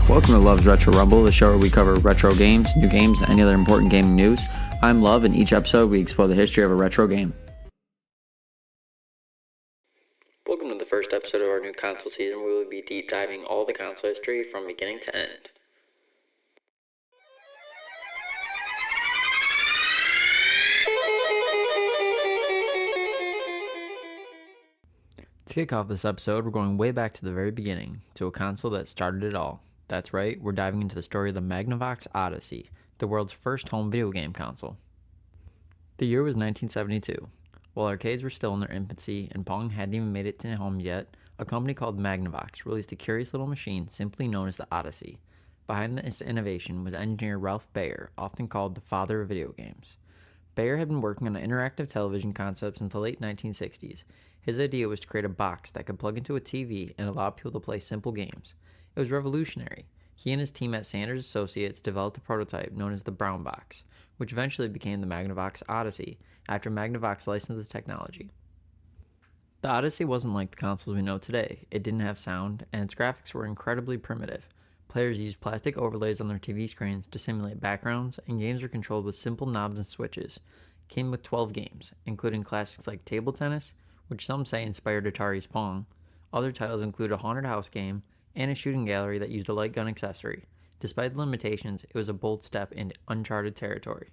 Welcome to Love's Retro Rumble, the show where we cover retro games, new games, and any other important gaming news. I'm Love, and each episode we explore the history of a retro game. Welcome to the first episode of our new console season, where we will be deep diving all the console history from beginning to end. To kick off this episode, we're going way back to the very beginning, to a console that started it all. That's right, we're diving into the story of the Magnavox Odyssey, the world's first home video game console. The year was 1972. While arcades were still in their infancy and Pong hadn't even made it to homes yet, a company called Magnavox released a curious little machine simply known as the Odyssey. Behind this innovation was engineer Ralph Baer, often called the father of video games. Baer had been working on an interactive television concept since the late 1960s. His idea was to create a box that could plug into a TV and allow people to play simple games. It was revolutionary. He and his team at Sanders Associates developed a prototype known as the Brown Box, which eventually became the Magnavox Odyssey, after Magnavox licensed the technology. The Odyssey wasn't like the consoles we know today. It didn't have sound, and its graphics were incredibly primitive. Players used plastic overlays on their TV screens to simulate backgrounds, and games were controlled with simple knobs and switches. It came with 12 games, including classics like table tennis, which some say inspired Atari's Pong. Other titles include a haunted house game, and a shooting gallery that used a light gun accessory. Despite the limitations, it was a bold step into uncharted territory.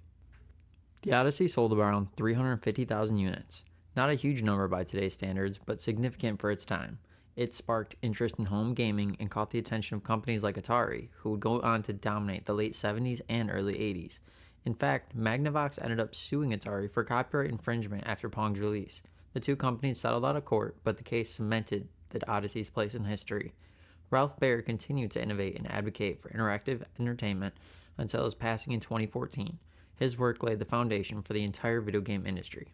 The Odyssey sold around 350,000 units. Not a huge number by today's standards, but significant for its time. It sparked interest in home gaming and caught the attention of companies like Atari, who would go on to dominate the late 70s and early 80s. In fact, Magnavox ended up suing Atari for copyright infringement after Pong's release. The two companies settled out of court, but the case cemented the Odyssey's place in history. Ralph Baer continued to innovate and advocate for interactive entertainment until his passing in 2014. His work laid the foundation for the entire video game industry.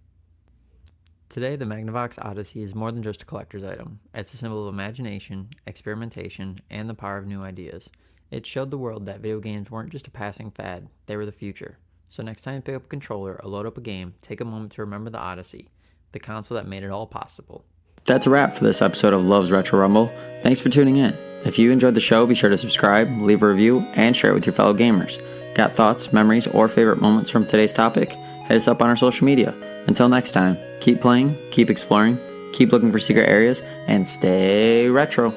Today, the Magnavox Odyssey is more than just a collector's item. It's a symbol of imagination, experimentation, and the power of new ideas. It showed the world that video games weren't just a passing fad, they were the future. So next time you pick up a controller or load up a game, take a moment to remember the Odyssey, the console that made it all possible. That's a wrap for this episode of Love's Retro Rumble. Thanks for tuning in. If you enjoyed the show, be sure to subscribe, leave a review, and share it with your fellow gamers. Got thoughts, memories, or favorite moments from today's topic? Hit us up on our social media. Until next time, keep playing, keep exploring, keep looking for secret areas, and stay retro.